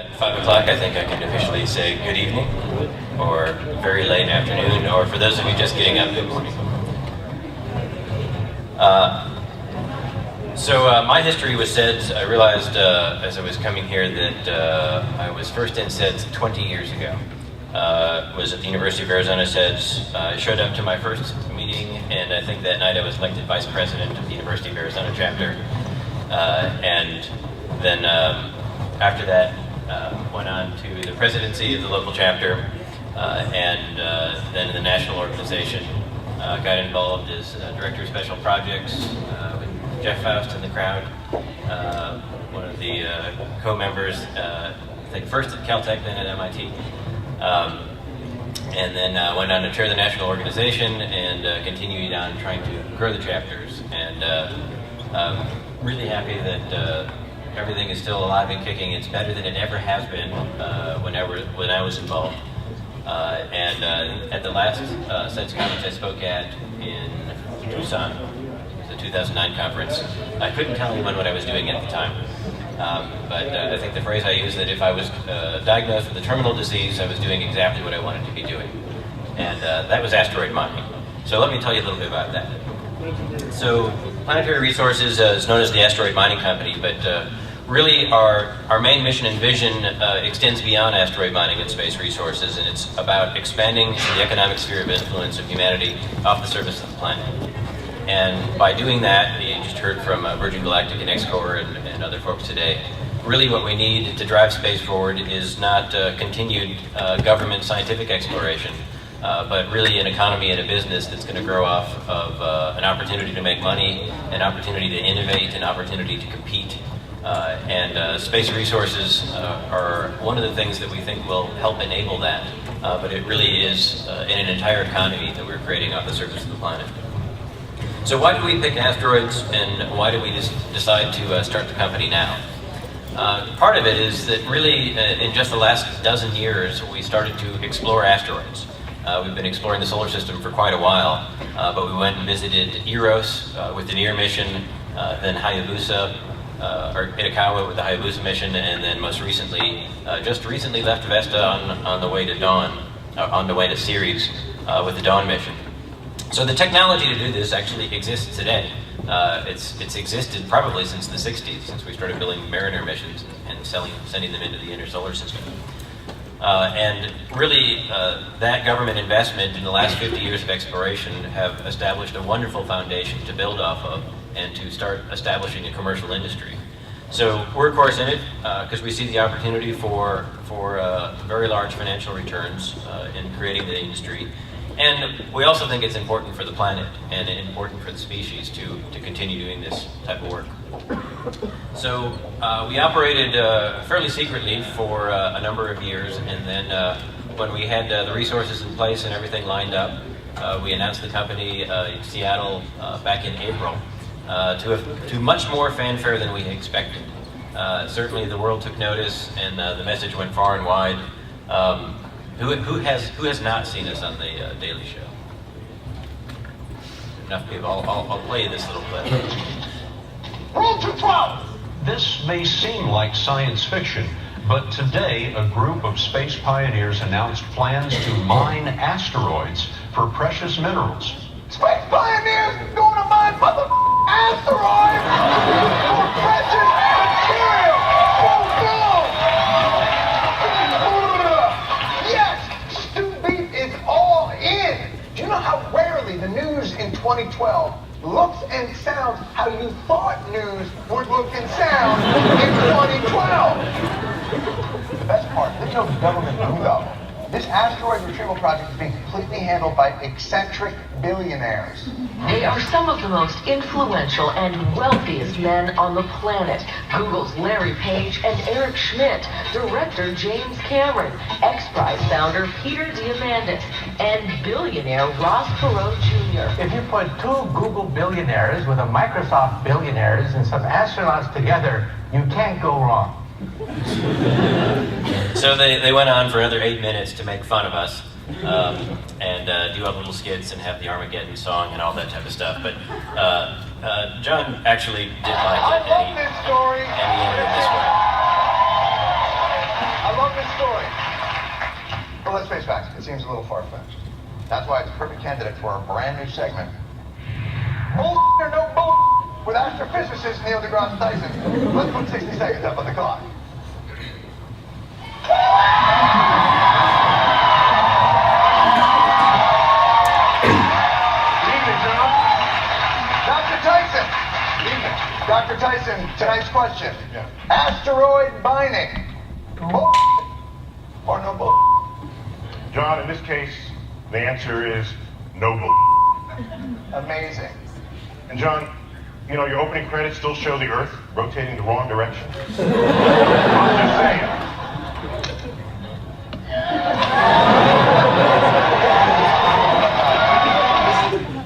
At 5 o'clock, I think I can officially say good evening, or very late afternoon, or for those of you just getting up, good morning. My history with SEDS, I realized as I was coming here that I was first in SEDS 20 years ago. Was at the University of Arizona SEDS. I showed up to my first meeting, and I think that night I was elected vice president of the University of Arizona chapter. And then after that, went on to the presidency of the local chapter, and then in the national organization. Got involved as director of special projects with Jeff Faust in the crowd, one of the co-members, I think first at Caltech, then at MIT. And then went on to chair the national organization and continued on trying to grow the chapters. And really happy that everything is still alive and kicking. It's better than it ever has been when I was involved. And at the last SEDS conference I spoke at in Tucson, the 2009 conference, I couldn't tell anyone what I was doing at the time. But I think the phrase I used that if I was diagnosed with a terminal disease, I was doing exactly what I wanted to be doing. And that was asteroid mining. So let me tell you a little bit about that. So Planetary Resources is known as the Asteroid Mining Company, but really our main mission and vision extends beyond asteroid mining and space resources, and it's about expanding the economic sphere of influence of humanity off the surface of the planet. And by doing that, you just heard from Virgin Galactic and XCOR and other folks today, really what we need to drive space forward is not continued government scientific exploration, but really an economy and a business that's going to grow off of an opportunity to make money, an opportunity to innovate, an opportunity to compete. And space resources are one of the things that we think will help enable that, but it really is in an entire economy that we're creating off the surface of the planet. So why do we pick asteroids, and why do we decide to start the company now? Part of it is that really in just the last dozen years we started to explore asteroids. We've been exploring the solar system for quite a while, but we went and visited Eros with the NEAR mission, then Hayabusa, or Itokawa with the Hayabusa mission, and then most recently, just recently left Vesta on the way to Dawn, on the way to Ceres with the Dawn mission. So the technology to do this actually exists today. It's existed probably since the 60s, since we started building Mariner missions and sending them into the inner solar system. And really, that government investment in the last 50 years of exploration have established a wonderful foundation to build off of and to start establishing a commercial industry. So we're of course in it because we see the opportunity for very large financial returns in creating the industry. And we also think it's important for the planet and important for the species to continue doing this type of work. So we operated fairly secretly for a number of years, and then when we had the resources in place and everything lined up, we announced the company in Seattle back in April to much more fanfare than we had expected. Certainly the world took notice, and the message went far and wide. Who has not seen us on the Daily Show? Enough people. I'll play you this little clip. Rule 212! This may seem like science fiction, but today a group of space pioneers announced plans to mine asteroids for precious minerals. Space pioneers going to mine asteroids for precious material! Do you know how rarely the news in 2012 looks and sounds how you thought news would look and sound in 2012? The best part, there's no government clue though. This asteroid retrieval project is being completely handled by eccentric billionaires. They are some of the most influential and wealthiest men on the planet. Google's Larry Page and Eric Schmidt, director James Cameron, XPRIZE founder Peter Diamandis, and billionaire Ross Perot Jr. If you put two Google billionaires with a Microsoft billionaires and some astronauts together, you can't go wrong. So they went on for another 8 minutes to make fun of us and do our little skits and have the Armageddon song and all that type of stuff. But John actually did like it, I love this story. And he ended it this way. asteroid. Well, let's face facts. It seems a little far-fetched. That's why it's a perfect candidate for our brand new segment. Bull or no bull with astrophysicist Neil deGrasse Tyson. Let's put 60 seconds up on the clock. Dr. Tyson, tonight's question. Yeah. Asteroid binding. Bull or no bull? John, in this case, the answer is no bull. Amazing. And John, you know, your opening credits still show the Earth rotating the wrong direction. I'm just saying.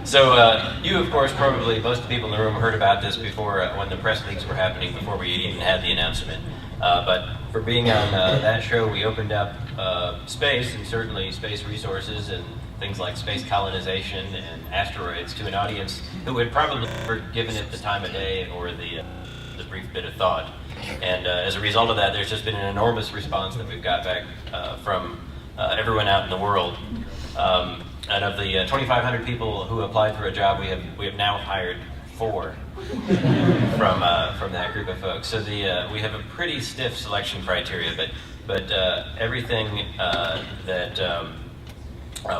So you, of course, probably most of the people in the room heard about this before when the press leaks were happening, before we even had the announcement. But for being on that show, we opened up space, and certainly space resources and things like space colonization and asteroids, to an audience who had probably never given it the time of day or the brief bit of thought. And as a result of that, there's just been an enormous response that we've got back from everyone out in the world. And of the 2,500 people who applied for a job, we have now hired 4 from that group of folks. So we have a pretty stiff selection criteria, but everything that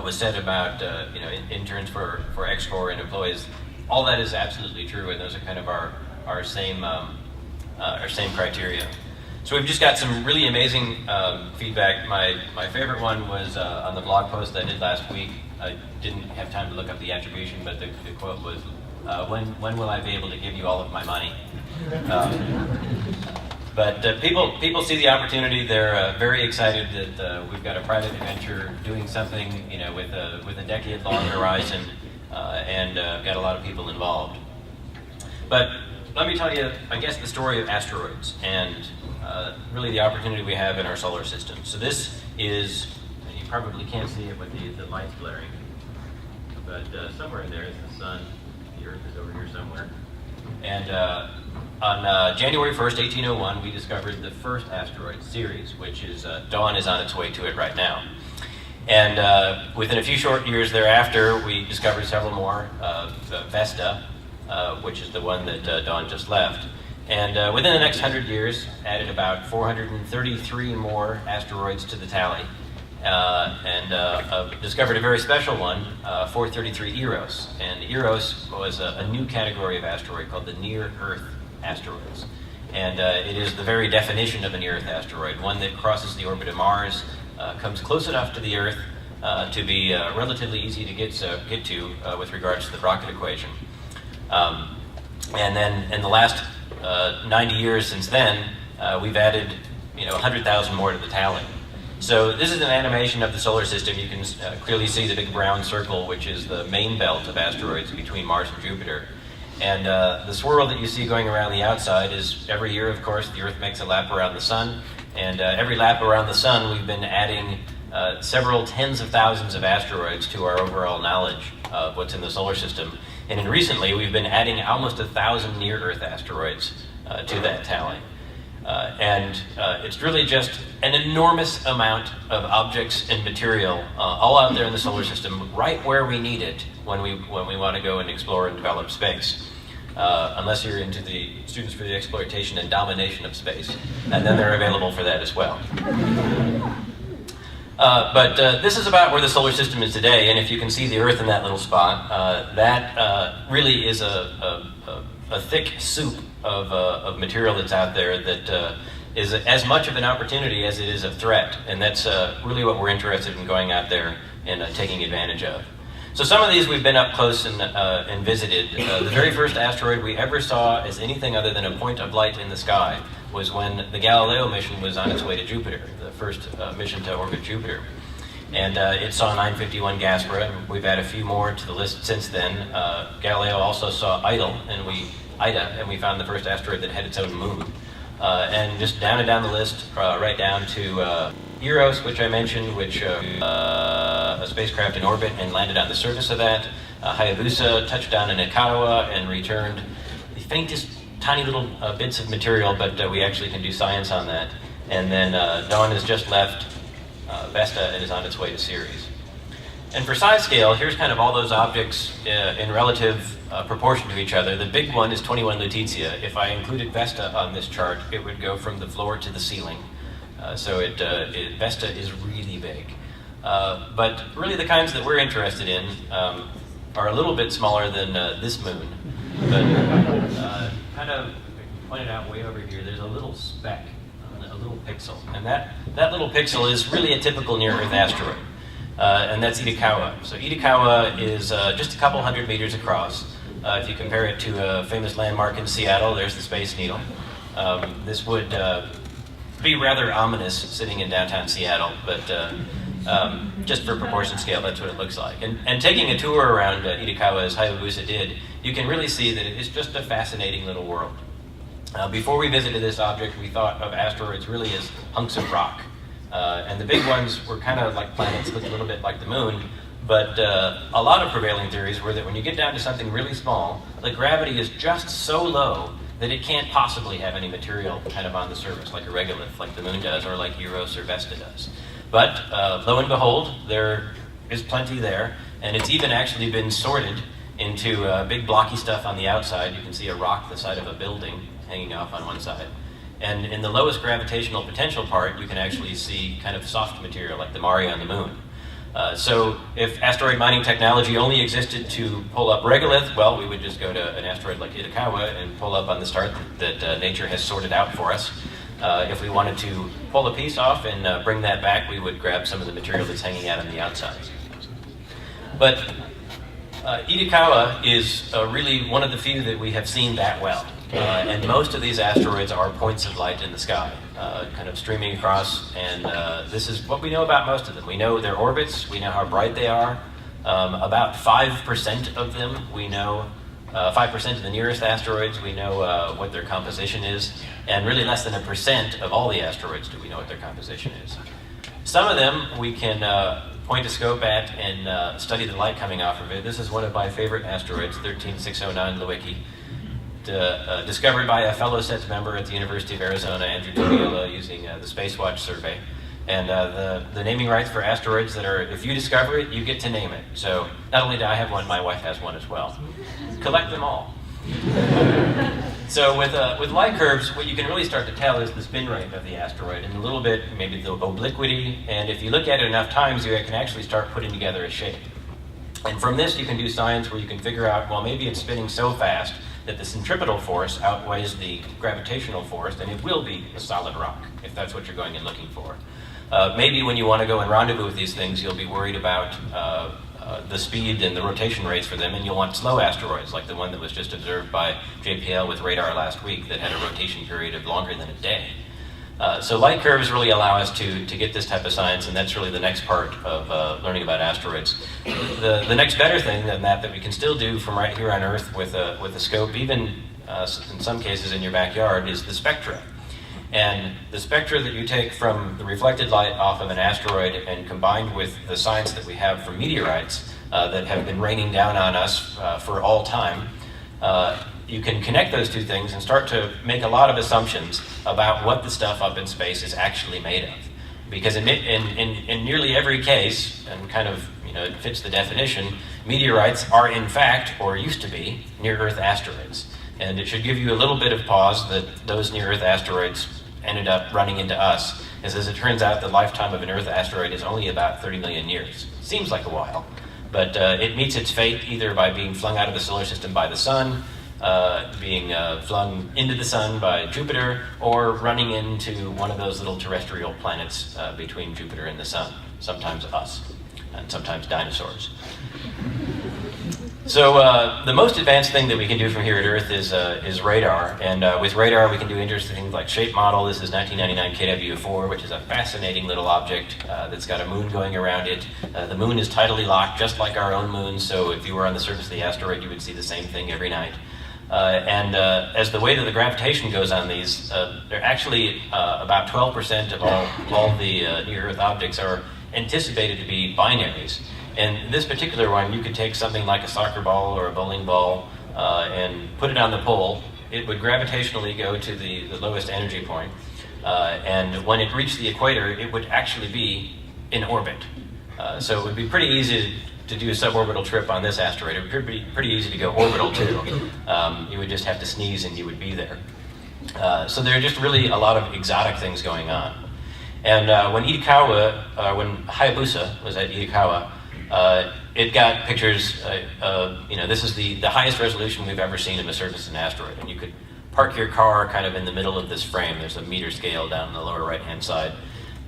was said about interns for X4 and employees, all that is absolutely true, and those are kind of our same criteria. So we've just got some really amazing feedback. My favorite one was on the blog post I did last week. I didn't have time to look up the attribution, but the quote was, when will I be able to give you all of my money? But people see the opportunity. They're very excited that we've got a private venture doing something, with a decade-long horizon, and got a lot of people involved. But let me tell you, I guess, the story of asteroids and really the opportunity we have in our solar system. So this is, you probably can't see it with the lights blaring, but somewhere in there is the sun. The Earth is over here somewhere. And on January 1st, 1801, we discovered the first asteroid, Ceres, which is, Dawn is on its way to it right now. And within a few short years thereafter, we discovered several more, Vesta, which is the one that Dawn just left. And within the next 100 years, added about 433 more asteroids to the tally. And discovered a very special one, 433 Eros. And Eros was a new category of asteroid called the near-Earth asteroids. And it is the very definition of a near-Earth asteroid, one that crosses the orbit of Mars, comes close enough to the Earth to be relatively easy to get to with regards to the rocket equation. And then in the last 90 years since then, we've added 100,000 more to the tally. So this is an animation of the solar system. You can clearly see the big brown circle, which is the main belt of asteroids between Mars and Jupiter. And the swirl that you see going around the outside is, every year, of course, the Earth makes a lap around the sun. And every lap around the sun, we've been adding several tens of thousands of asteroids to our overall knowledge of what's in the solar system. And recently, we've been adding almost 1,000 near-Earth asteroids to that tally. And it's really just an enormous amount of objects and material all out there in the solar system, right where we need it when we want to go and explore and develop space. Unless you're into the Students for the Exploitation and Domination of Space, and then they're available for that as well. But this is about where the solar system is today, and if you can see the Earth in that little spot, that really is a thick soup of material that's out there that is as much of an opportunity as it is a threat, and that's really what we're interested in going out there and taking advantage of. So some of these we've been up close and visited. The very first asteroid we ever saw as anything other than a point of light in the sky was when the Galileo mission was on its way to Jupiter, the first mission to orbit Jupiter. And it saw 951 Gaspara, and we've had a few more to the list since then. Galileo also saw Ida, and we found the first asteroid that had its own moon. And just down and down the list, right down to Eros, which I mentioned, which a spacecraft in orbit and landed on the surface of that. Hayabusa touched down in Ikawa and returned the faintest tiny little bits of material, but we actually can do science on that. And then Dawn has just left Vesta and is on its way to Ceres. And for size scale, here's kind of all those objects in relative proportion to each other. The big one is 21 Lutetia. If I included Vesta on this chart, it would go from the floor to the ceiling. So Vesta is really big. But really the kinds that we're interested in are a little bit smaller than this moon. But kind of pointed out way over here, there's a little speck, a little pixel. And that little pixel is really a typical near-Earth asteroid. And that's Itokawa. So Itokawa is just a couple hundred meters across. If you compare it to a famous landmark in Seattle, there's the Space Needle. This would be rather ominous sitting in downtown Seattle, but just for proportion scale, that's what it looks like. And taking a tour around Itokawa, as Hayabusa did, you can really see that it is just a fascinating little world. Before we visited this object, we thought of asteroids really as hunks of rock. And the big ones were kind of like planets, look a little bit like the moon, but a lot of prevailing theories were that when you get down to something really small, the gravity is just so low that it can't possibly have any material kind of on the surface, like a regolith, like the moon does, or like Eros or Vesta does. But lo and behold, there is plenty there, and it's even actually been sorted into big blocky stuff on the outside. You can see a rock the side of a building hanging off on one side. And in the lowest gravitational potential part, you can actually see kind of soft material like the Mare on the moon. So if asteroid mining technology only existed to pull up regolith, well, we would just go to an asteroid like Itokawa and pull up on the start that nature has sorted out for us. If we wanted to pull a piece off and bring that back, we would grab some of the material that's hanging out on the outside. But Itokawa is really one of the few that we have seen that well. And most of these asteroids are points of light in the sky, kind of streaming across, and this is what we know about most of them. We know their orbits, we know how bright they are. About 5% of them we know, 5% of the nearest asteroids we know what their composition is, and really less than 1% of all the asteroids do we know what their composition is. Some of them we can point a scope at and study the light coming off of it. This is one of my favorite asteroids, 13609 Lewicki. Discovered by a fellow SEDS member at the University of Arizona, Andrew Tuviola, using the Spacewatch survey. And the naming rights for asteroids that are, if you discover it, you get to name it. So not only do I have one, my wife has one as well. Collect them all. So with light curves, what you can really start to tell is the spin rate of the asteroid, and a little bit maybe the obliquity. And if you look at it enough times, you can actually start putting together a shape. And from this, you can do science where you can figure out, well, maybe it's spinning so fast that the centripetal force outweighs the gravitational force, and it will be a solid rock, if that's what you're going and looking for. Maybe when you want to go and rendezvous with these things, you'll be worried about the speed and the rotation rates for them, and you'll want slow asteroids, like the one that was just observed by JPL with radar last week that had a rotation period of longer than a day. So light curves really allow us to get this type of science, and that's really the next part of learning about asteroids. The next better thing than that we can still do from right here on Earth with a scope, even in some cases in your backyard, is the spectra. And the spectra that you take from the reflected light off of an asteroid and combined with the science that we have from meteorites that have been raining down on us for all time, you can connect those two things and start to make a lot of assumptions about what the stuff up in space is actually made of. Because in nearly every case, and kind of it fits the definition, meteorites are in fact, or used to be, near-Earth asteroids. And it should give you a little bit of pause that those near-Earth asteroids ended up running into us, as it turns out the lifetime of an Earth asteroid is only about 30 million years. Seems like a while, but it meets its fate either by being flung out of the solar system by the sun, being flung into the sun by Jupiter, or running into one of those little terrestrial planets between Jupiter and the sun, sometimes us, and sometimes dinosaurs. So the most advanced thing that we can do from here at Earth is radar, and with radar we can do interesting things like shape model. This is 1999 KW4, which is a fascinating little object that's got a moon going around it. The moon is tidally locked, just like our own moon, so if you were on the surface of the asteroid, you would see the same thing every night. And as the way that the gravitation goes on these, they're actually about 12% of all the near-Earth objects are anticipated to be binaries. And this particular one, you could take something like a soccer ball or a bowling ball and put it on the pole. It would gravitationally go to the lowest energy point. and when it reached the equator, it would actually be in orbit. So it would be pretty easy to do a suborbital trip on this asteroid. It would be pretty easy to go orbital too. You would just have to sneeze and you would be there. So there are just really a lot of exotic things going on. And when Hayabusa was at Itokawa, it got pictures, this is the highest resolution we've ever seen of the surface of an asteroid. And you could park your car kind of in the middle of this frame. There's a meter scale down the lower right-hand side.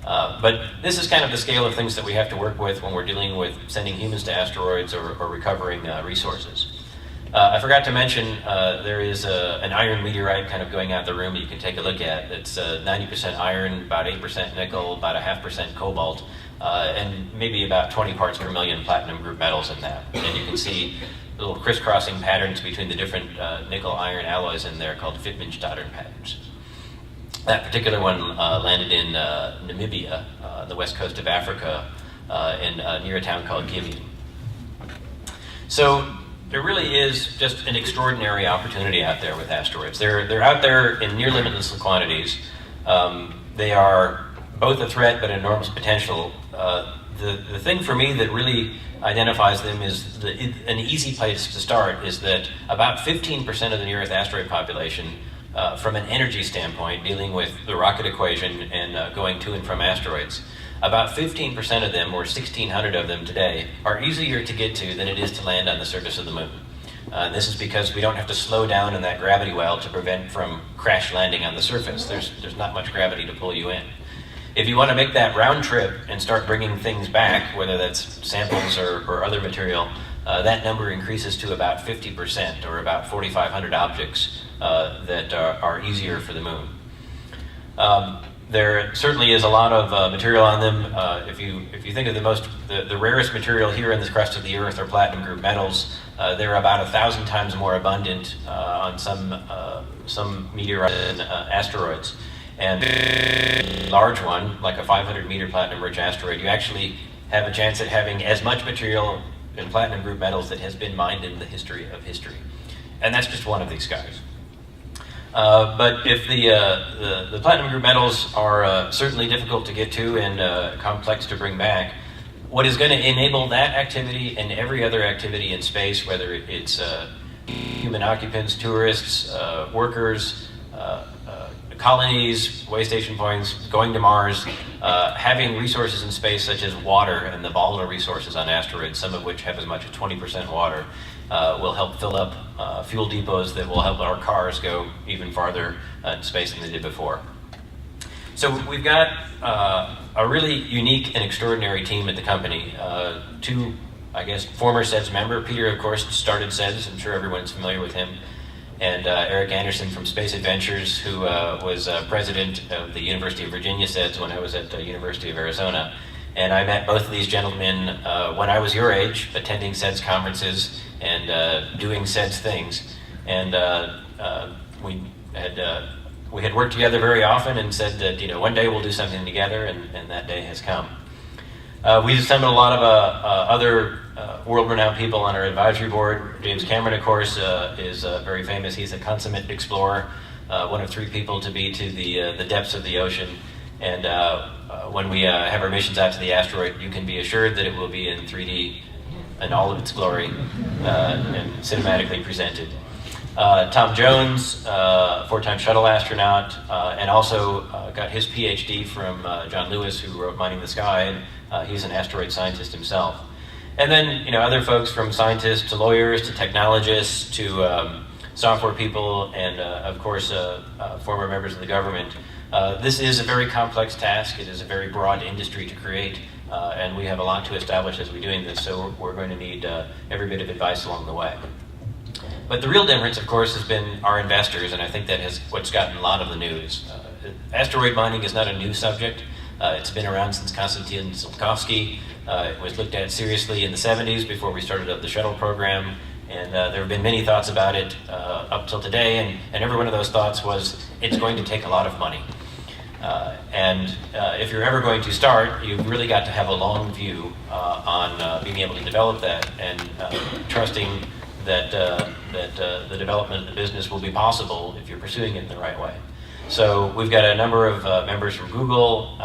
But this is kind of the scale of things that we have to work with when we're dealing with sending humans to asteroids or recovering resources. I forgot to mention there is an iron meteorite kind of going out the room that you can take a look at. It's 90% iron, about 8% nickel, about 0.5% cobalt, and maybe about 20 parts per million platinum group metals in that. And you can see little crisscrossing patterns between the different nickel-iron alloys in there called Wittgenstein patterns. That particular one landed in Namibia, the west coast of Africa, near a town called Gibi. So there really is just an extraordinary opportunity out there with asteroids. They're out there in near limitless quantities. They are both a threat but enormous potential. The thing for me that really identifies them is an easy place to start is that about 15% of the near-Earth asteroid population, from an energy standpoint, dealing with the rocket equation and going to and from asteroids, about 15% of them, or 1,600 of them today, are easier to get to than it is to land on the surface of the moon. This is because we don't have to slow down in that gravity well to prevent from crash landing on the surface. There's not much gravity to pull you in. If you want to make that round trip and start bringing things back, whether that's samples or other material, that number increases to about 50%, or about 4,500 objects that are easier for the moon. There certainly is a lot of material on them. If you think of the rarest material here in the crust of the Earth are platinum group metals. They're about 1,000 times more abundant on some meteorites and asteroids. And a large one, like a 500-meter platinum-rich asteroid, you actually have a chance at having as much material in platinum group metals that has been mined in the history of history. And that's just one of these guys. But if the platinum group metals are certainly difficult to get to and complex to bring back, what is going to enable that activity and every other activity in space, whether it's human occupants, tourists, workers, colonies, way station points, going to Mars, having resources in space such as water and the volatile resources on asteroids, some of which have as much as 20% water, will help fill up fuel depots that will help our cars go even farther in space than they did before. So we've got a really unique and extraordinary team at the company. Two, I guess, former SEDS member. Peter, of course, started SEDS. I'm sure everyone's familiar with him. And Eric Anderson from Space Adventures, who was president of the University of Virginia SEDS when I was at the University of Arizona. And I met both of these gentlemen when I was your age, attending SEDS conferences and doing SEDS things. And we had worked together very often and said that one day we'll do something together, and that day has come. We've assembled a lot of other world-renowned people on our advisory board. James Cameron, of course, is very famous. He's a consummate explorer, one of 3 people to be to the depths of the ocean. And when we have our missions out to the asteroid, you can be assured that it will be in 3D in all of its glory and cinematically presented. Tom Jones, 4-time shuttle astronaut, and also got his PhD from John Lewis, who wrote Mining the Sky. He's an asteroid scientist himself. And then, other folks, from scientists to lawyers to technologists to software people and, of course, former members of the government. This is a very complex task. It is a very broad industry to create, and we have a lot to establish as we're doing this, so we're going to need every bit of advice along the way. But the real difference, of course, has been our investors, and I think that is what's gotten a lot of the news. Asteroid mining is not a new subject. It's been around since Konstantin Tsiolkovsky. It was looked at seriously in the 70s before we started up the shuttle program, and there have been many thoughts about it up till today, and every one of those thoughts was, it's going to take a lot of money. And if you're ever going to start, you've really got to have a long view on being able to develop that and trusting that the development of the business will be possible if you're pursuing it in the right way. So we've got a number of members from Google,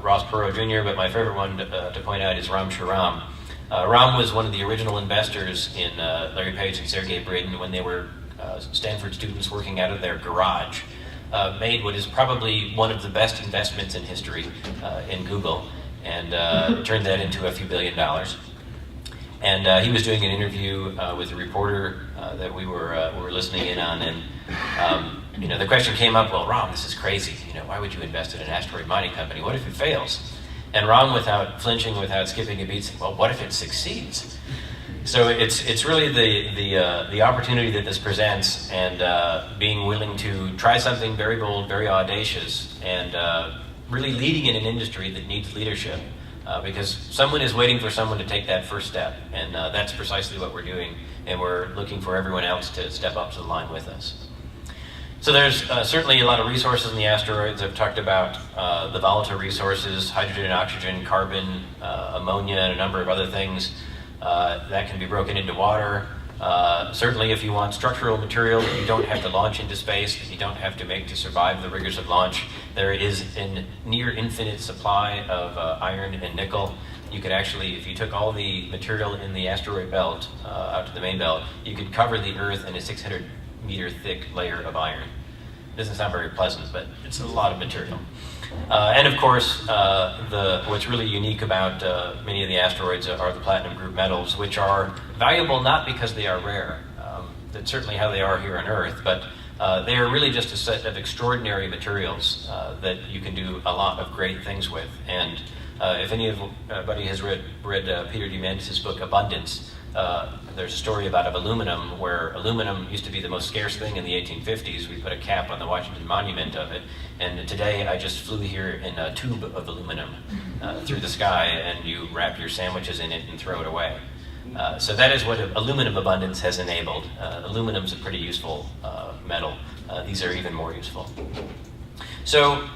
Ross Perot Jr., but my favorite one to point out is Ram Shriram. Ram was one of the original investors in Larry Page and Sergey Brin when they were Stanford students working out of their garage. Made what is probably one of the best investments in history in Google, and turned that into a few $1 billion. And he was doing an interview with a reporter that we were listening in on, and the question came up, well, Ram, this is crazy. Why would you invest in an asteroid mining company? What if it fails? And Ram, without flinching, without skipping a beat, said, well, what if it succeeds? So it's really the opportunity that this presents, and being willing to try something very bold, very audacious, and really leading in an industry that needs leadership, because someone is waiting for someone to take that first step, and that's precisely what we're doing, and we're looking for everyone else to step up to the line with us. So there's certainly a lot of resources in the asteroids. I've talked about the volatile resources, hydrogen and oxygen, carbon, ammonia, and a number of other things that can be broken into water. Certainly if you want structural material that you don't have to launch into space, that you don't have to make to survive the rigors of launch, there is a near infinite supply of iron and nickel. You could actually, if you took all the material in the asteroid belt out to the main belt, you could cover the Earth in a 600-meter thick layer of iron. Doesn't sound very pleasant, but it's a lot of material. And of course, what's really unique about many of the asteroids are the platinum group metals, which are valuable not because they are rare. That's certainly how they are here on Earth, but they are really just a set of extraordinary materials that you can do a lot of great things with. And if anybody has read Peter Diamandis' book Abundance, there's a story about aluminum, where aluminum used to be the most scarce thing in the 1850s. We put a cap on the Washington Monument of it, and today I just flew here in a tube of aluminum through the sky, and you wrap your sandwiches in it and throw it away. So that is what aluminum abundance has enabled. Aluminum's a pretty useful metal. These are even more useful. So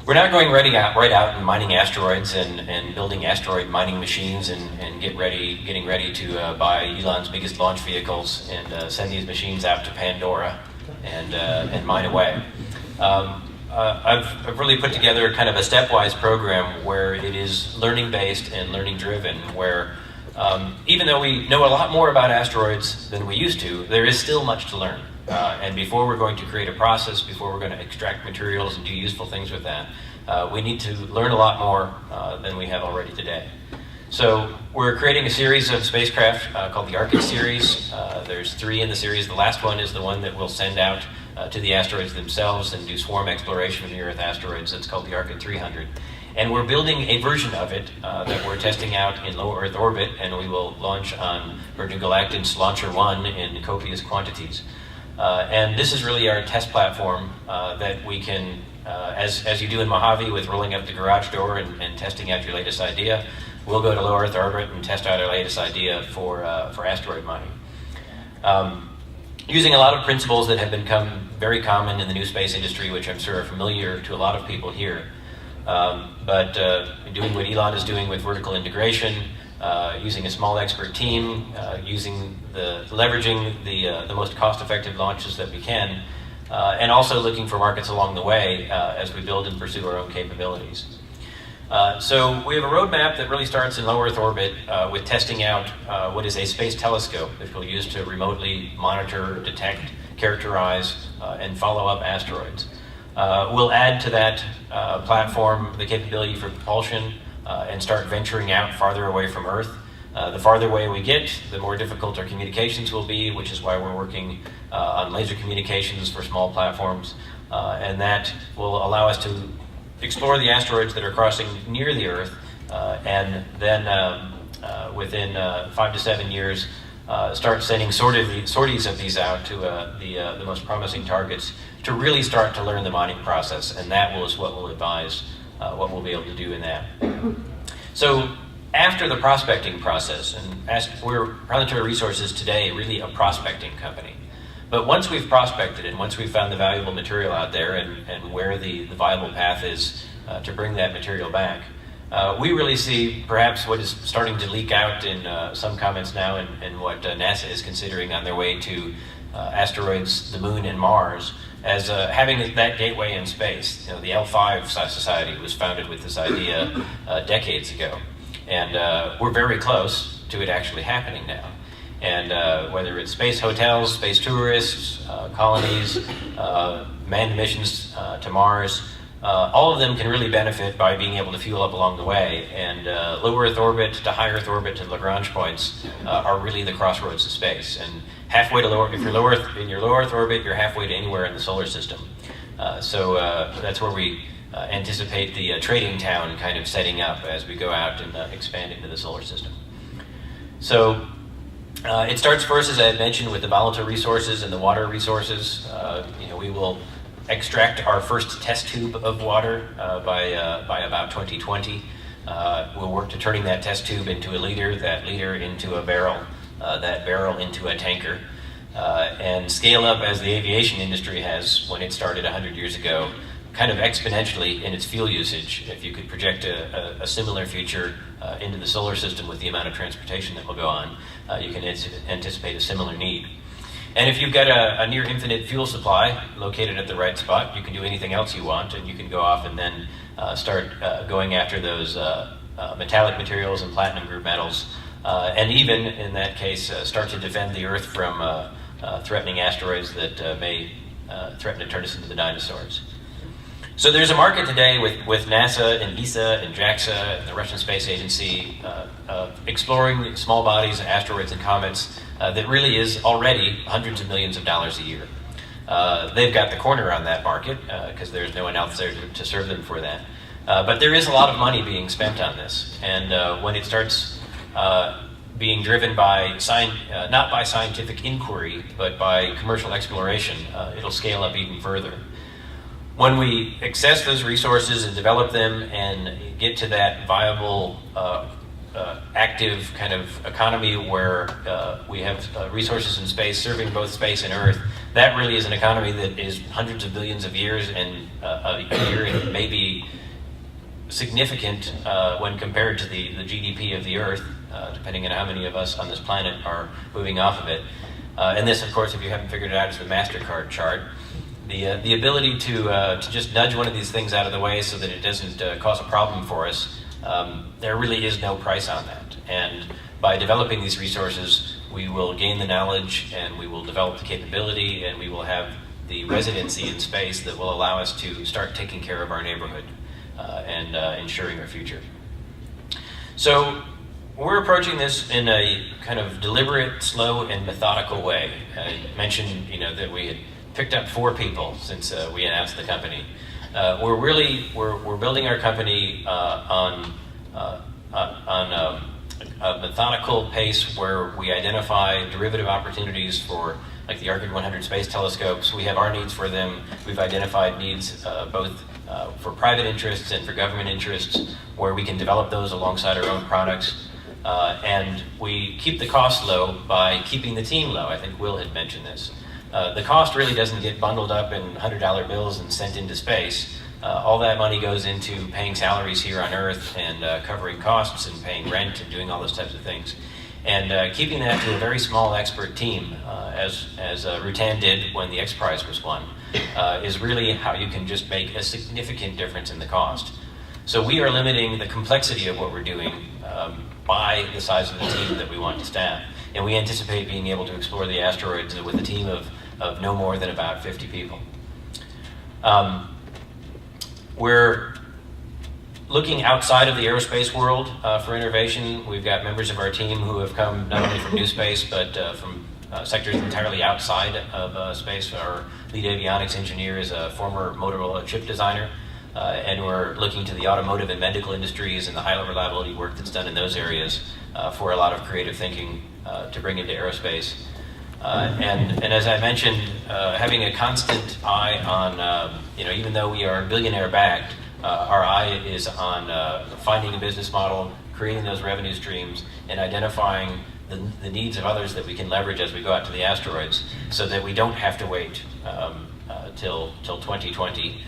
we're not going right out and mining asteroids and building asteroid mining machines and getting ready to buy Elon's biggest launch vehicles and send these machines out to Pandora and mine away. I've really put together kind of a stepwise program where it is learning-based and learning-driven, where even though we know a lot more about asteroids than we used to, there is still much to learn. And before we're going to create a process, before we're going to extract materials and do useful things with that, we need to learn a lot more than we have already today. So we're creating a series of spacecraft called the Arctic series. There's 3 in the series. The last one is the one that we'll send out to the asteroids themselves and do swarm exploration of near-Earth asteroids. It's called the Arctic 300. And we're building a version of it that we're testing out in low Earth orbit, and we will launch on Virgin Galactic's Launcher 1 in copious quantities. And this is really our test platform that we can, as you do in Mojave with rolling up the garage door and testing out your latest idea, we'll go to low Earth orbit and test out our latest idea for asteroid mining. Using a lot of principles that have become very common in the new space industry, which I'm sure are familiar to a lot of people here. But doing what Elon is doing with vertical integration, using a small expert team, leveraging the most cost-effective launches that we can, and also looking for markets along the way as we build and pursue our own capabilities. So we have a roadmap that really starts in low Earth orbit with testing out what is a space telescope that we'll use to remotely monitor, detect, characterize, and follow up asteroids. We'll add to that platform the capability for propulsion and start venturing out farther away from Earth. The farther away we get, the more difficult our communications will be, which is why we're working on laser communications for small platforms. And that will allow us to explore the asteroids that are crossing near the Earth, and then within 5 to 7 years, start sending sorties of these out to the most promising targets to really start to learn the mining process, and that is what will advise what we'll be able to do in that. So after the prospecting process, and we're Planetary Resources today really a prospecting company, but once we've prospected and once we've found the valuable material out there and where the viable path is to bring that material back, we really see perhaps what is starting to leak out in some comments now and what NASA is considering on their way to asteroids, the Moon, and Mars as having that gateway in space. The L5 Society was founded with this idea decades ago, and we're very close to it actually happening now. And whether it's space hotels, space tourists, colonies, manned missions to Mars, all of them can really benefit by being able to fuel up along the way. And low Earth orbit to high Earth orbit to Lagrange points are really the crossroads of space. And halfway to if you're in your low Earth orbit, you're halfway to anywhere in the solar system. So that's where we anticipate the trading town kind of setting up as we go out and expand into the solar system. So it starts first, as I had mentioned, with the volatile resources and the water resources. We will extract our first test tube of water by about 2020. We'll work to turning that test tube into a liter, that liter into a barrel, that barrel into a tanker, and scale up as the aviation industry has when it started 100 years ago, kind of exponentially in its fuel usage. If you could project a similar future into the solar system with the amount of transportation that will go on, you can anticipate a similar need. And if you've got a near infinite fuel supply located at the right spot, you can do anything else you want, and you can go off and then start going after those metallic materials and platinum group metals, and even in that case start to defend the Earth from threatening asteroids that may threaten to turn us into the dinosaurs. So there's a market today with NASA and ESA and JAXA and the Russian Space Agency exploring small bodies, asteroids, and comets that really is already hundreds of millions of dollars a year. They've got the corner on that market because there's no one else there to serve them for that. But there is a lot of money being spent on this, and when it starts being driven by not by scientific inquiry, but by commercial exploration, it'll scale up even further. When we access those resources and develop them and get to that viable, active kind of economy where we have resources in space serving both space and Earth, that really is an economy that is hundreds of billions of years and a year and maybe significant when compared to the GDP of the Earth, depending on how many of us on this planet are moving off of it. And this, of course, if you haven't figured it out, is the MasterCard chart. The ability to just nudge one of these things out of the way so that it doesn't cause a problem for us, there really is no price on that. And by developing these resources, we will gain the knowledge and we will develop the capability and we will have the residency in space that will allow us to start taking care of our neighborhood and ensuring our future. So we're approaching this in a kind of deliberate, slow, and methodical way. I mentioned, that we had picked up 4 people since we announced the company. We're building our company on a methodical pace where we identify derivative opportunities for, like the Arctic 100 space telescopes. We have our needs for them. We've identified needs both for private interests and for government interests where we can develop those alongside our own products. And we keep the cost low by keeping the team low. I think Will had mentioned this. The cost really doesn't get bundled up in $100 bills and sent into space. All that money goes into paying salaries here on Earth and covering costs and paying rent and doing all those types of things. And keeping that to a very small expert team, as Rutan did when the X Prize was won, is really how you can just make a significant difference in the cost. So we are limiting the complexity of what we're doing by the size of the team that we want to staff. And we anticipate being able to explore the asteroids with a team of no more than about 50 people. We're looking outside of the aerospace world for innovation. We've got members of our team who have come not only from new space, but from sectors entirely outside of space. Our lead avionics engineer is a former Motorola chip designer, and we're looking to the automotive and medical industries and the high reliability work that's done in those areas for a lot of creative thinking to bring into aerospace. And as I mentioned, having a constant eye on, even though we are billionaire backed, our eye is on finding a business model, creating those revenue streams, and identifying the needs of others that we can leverage as we go out to the asteroids, so that we don't have to wait till 2020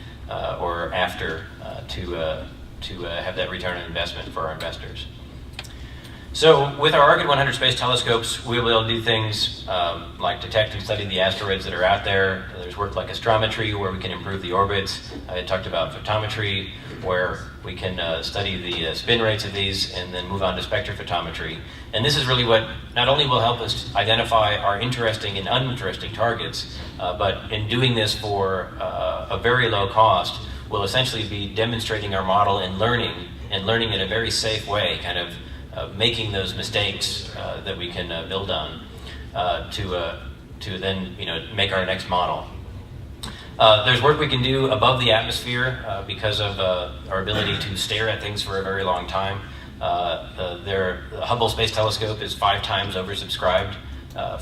or after to have that return on investment for our investors. So with our Argon 100 space telescopes, we'll be able to do things like detect and study the asteroids that are out there. There's work like astrometry, where we can improve the orbits. I talked about photometry, where we can study the spin rates of these and then move on to spectrophotometry. And this is really what not only will help us identify our interesting and uninteresting targets, but in doing this for a very low cost, will essentially be demonstrating our model and learning in a very safe way, kind of making those mistakes that we can build on to then make our next model. There's work we can do above the atmosphere because of our ability to stare at things for a very long time. The Hubble Space Telescope is 5 times oversubscribed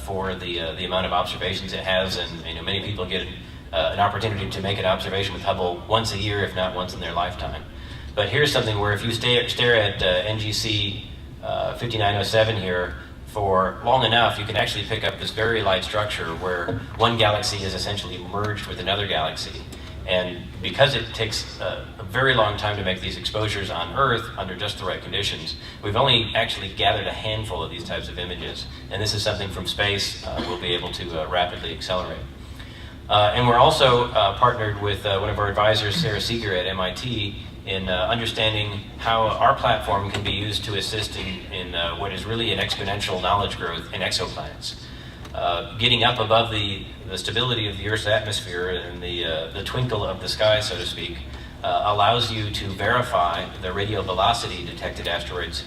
for the amount of observations it has, and many people get an opportunity to make an observation with Hubble once a year, if not once in their lifetime. But here's something where if you stare at NGC 5907 here for long enough, you can actually pick up this very light structure where one galaxy is essentially merged with another galaxy. And because it takes a very long time to make these exposures on Earth under just the right conditions, we've only actually gathered a handful of these types of images. And this is something from space we'll be able to rapidly accelerate. And we're also partnered with one of our advisors, Sarah Seeger at MIT, in understanding how our platform can be used to assist in what is really an exponential knowledge growth in exoplanets. Getting up above the stability of the Earth's atmosphere and the twinkle of the sky, so to speak, allows you to verify the radial velocity detected exoplanets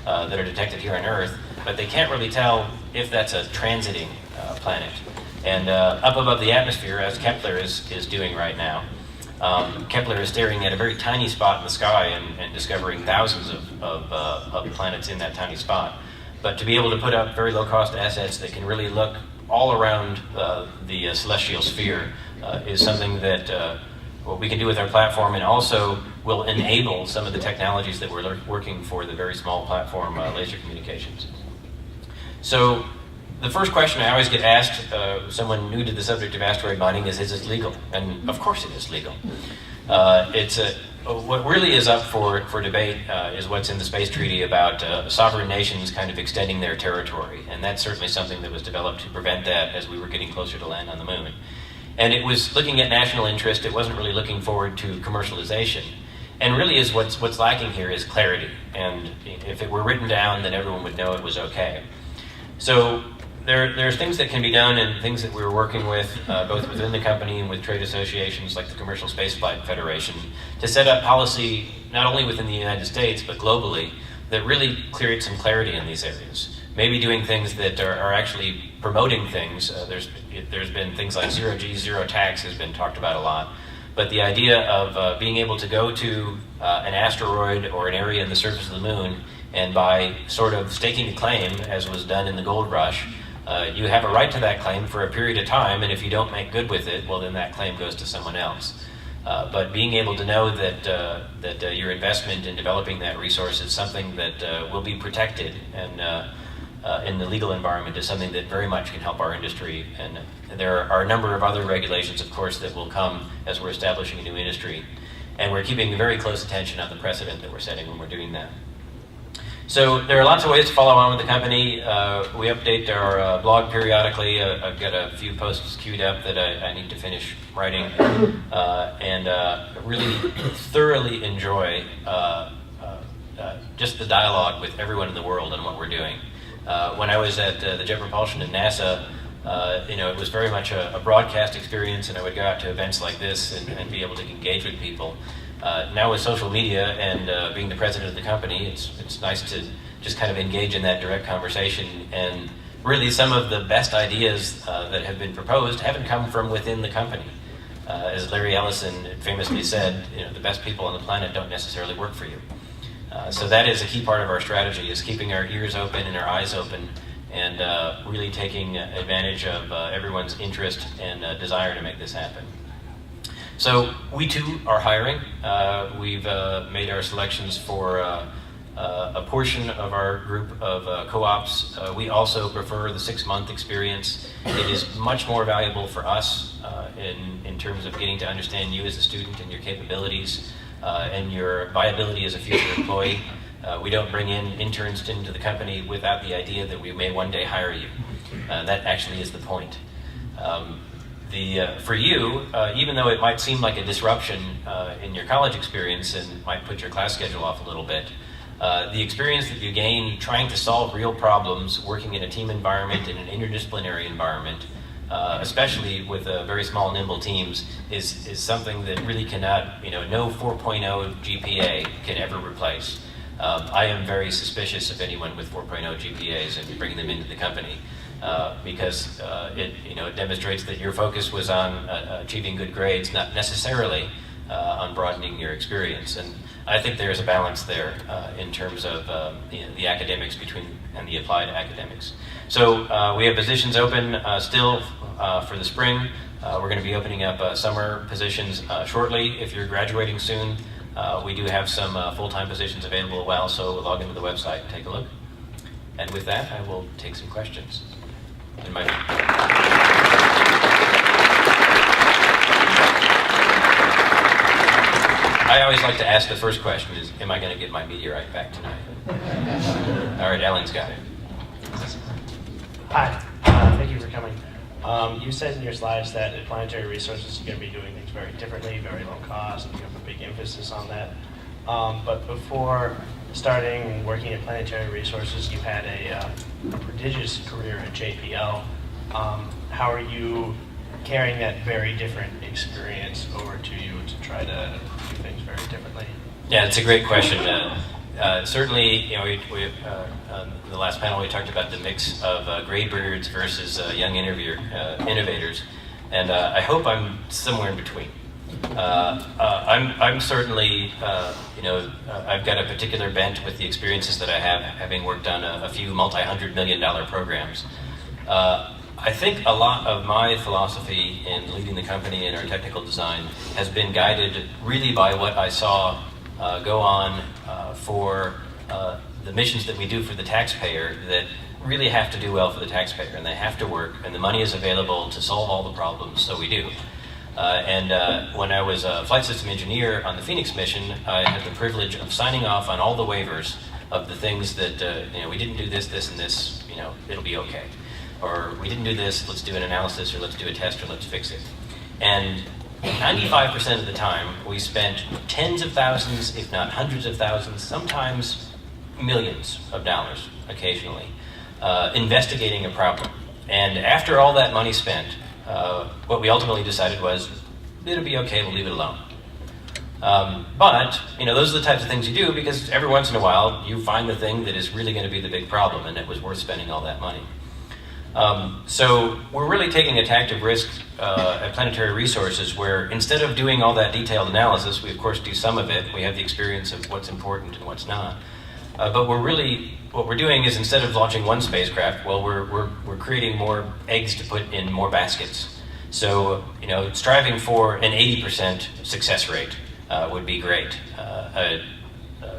that are detected here on Earth, but they can't really tell if that's a transiting planet. And up above the atmosphere, as Kepler is doing right now, Kepler is staring at a very tiny spot in the sky and discovering thousands of planets in that tiny spot. But to be able to put up very low-cost assets that can really look all around the celestial sphere is something that what we can do with our platform, and also will enable some of the technologies that we're working for the very small platform laser communications. So the first question I always get asked, someone new to the subject of asteroid mining, is it legal? And of course it is legal. What really is up for debate is what's in the Space Treaty about sovereign nations kind of extending their territory. And that's certainly something that was developed to prevent that as we were getting closer to land on the moon. And it was looking at national interest. It wasn't really looking forward to commercialization. And really is what's lacking here is clarity. And if it were written down, then everyone would know it was okay. So there's things that can be done and things that we're working with, both within the company and with trade associations like the Commercial Space Flight Federation, to set up policy not only within the United States but globally that really create some clarity in these areas. Maybe doing things that are actually promoting things. There's been things like zero G, zero tax has been talked about a lot. But the idea of being able to go to an asteroid or an area in the surface of the moon, and by sort of staking a claim, as was done in the gold rush, you have a right to that claim for a period of time, and if you don't make good with it, well, then that claim goes to someone else. But being able to know that your investment in developing that resource is something that will be protected and in the legal environment is something that very much can help our industry. And there are a number of other regulations, of course, that will come as we're establishing a new industry. And we're keeping very close attention on the precedent that we're setting when we're doing that. So there are lots of ways to follow on with the company. We update our blog periodically. I've got a few posts queued up that I need to finish writing, and really thoroughly enjoy just the dialogue with everyone in the world on what we're doing. When I was at the Jet Propulsion at NASA, it was very much a broadcast experience, and I would go out to events like this and be able to engage with people. Now with social media and being the president of the company, it's nice to just kind of engage in that direct conversation. And really some of the best ideas that have been proposed haven't come from within the company. As Larry Ellison famously said, the best people on the planet don't necessarily work for you. So that is a key part of our strategy, is keeping our ears open and our eyes open, and really taking advantage of everyone's interest and desire to make this happen. So we too are hiring. We've made our selections for a portion of our group of co-ops. We also prefer the 6-month experience. It is much more valuable for us in terms of getting to understand you as a student and your capabilities and your viability as a future employee. We don't bring in interns into the company without the idea that we may one day hire you. That actually is the point. For you, even though it might seem like a disruption in your college experience and might put your class schedule off a little bit, the experience that you gain trying to solve real problems, working in a team environment, in an interdisciplinary environment, especially with very small, nimble teams, is something that really cannot, no 4.0 GPA can ever replace. I am very suspicious of anyone with 4.0 GPAs and bringing them into the company. Because it demonstrates that your focus was on achieving good grades, not necessarily on broadening your experience. And I think there's a balance there in terms of the academics and the applied academics. So we have positions open still for the spring. We're going to be opening up summer positions shortly. If you're graduating soon, we do have some full-time positions available as well, so log into the website and take a look. And with that, I will take some questions. I always like to ask the first question is, am I going to get my meteorite back tonight? All right, Ellen's got it. Hi, thank you for coming. You said in your slides that at Planetary Resources is going to be doing things very differently, very low cost, and you have a big emphasis on that. But before starting working at Planetary Resources, you had a prodigious career at JPL. How are you carrying that very different experience over to you to try to do things very differently? Yeah, it's a great question. Certainly, we in the last panel we talked about the mix of gray birds versus young innovators, and I hope I'm somewhere in between. I'm certainly, I've got a particular bent with the experiences that I have, having worked on a few multi-hundred-million-dollar programs. I think a lot of my philosophy in leading the company in our technical design has been guided really by what I saw go on for the missions that we do for the taxpayer that really have to do well for the taxpayer, and they have to work, and the money is available to solve all the problems, so we do. When I was a flight system engineer on the Phoenix mission, I had the privilege of signing off on all the waivers of the things that, we didn't do this, this, and this, it'll be okay. Or we didn't do this, let's do an analysis, or let's do a test, or let's fix it. And 95% of the time, we spent tens of thousands, if not hundreds of thousands, sometimes millions of dollars, occasionally, investigating a problem. And after all that money spent, what we ultimately decided was, it'll be okay, we'll leave it alone. But, those are the types of things you do because every once in a while you find the thing that is really going to be the big problem and it was worth spending all that money. So we're really taking a tactic risk at Planetary Resources where instead of doing all that detailed analysis, we of course do some of it, we have the experience of what's important and what's not. But what we're doing is instead of launching one spacecraft, well, we're creating more eggs to put in more baskets. So, striving for an 80% success rate would be great.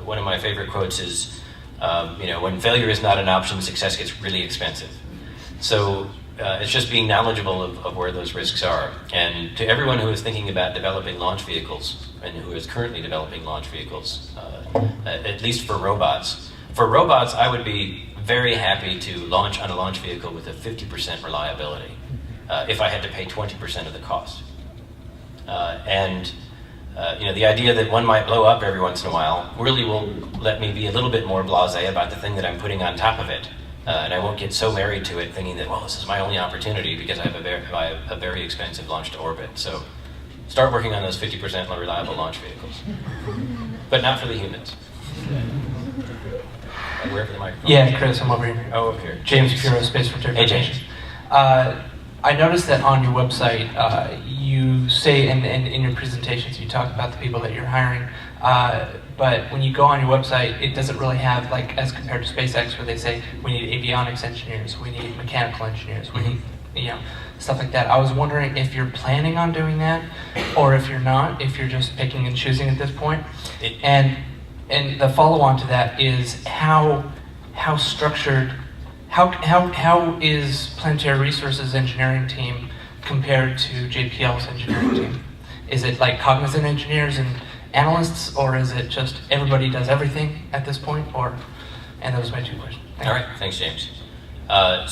One of my favorite quotes is, when failure is not an option, success gets really expensive. So it's just being knowledgeable of where those risks are. And to everyone who is thinking about developing launch vehicles and who is currently developing launch vehicles, at least for robots, I would be very happy to launch on a launch vehicle with a 50% reliability if I had to pay 20% of the cost. The idea that one might blow up every once in a while really will let me be a little bit more blasé about the thing that I'm putting on top of it. And I won't get so married to it thinking that, well, this is my only opportunity because I have a very expensive launch to orbit. So start working on those 50% reliable launch vehicles. But not for the humans. Wherever the microphone Yeah, Chris, I'm over here. Oh, over here. James Puro, Space Frontier Hey, Foundation. James. I noticed that on your website, you say, and in your presentations, you talk about the people that you're hiring, but when you go on your website, it doesn't really have, like, as compared to SpaceX, where they say, we need avionics engineers, we need mechanical engineers, we need, stuff like that. I was wondering if you're planning on doing that, or if you're not, if you're just picking and choosing at this point. And the follow-on to that is how structured, how is Planetary Resources engineering team compared to JPL's engineering team? Is it like cognizant engineers analysts, or is it just everybody does everything at this point? And that was my 2 questions. All right, thanks, James. One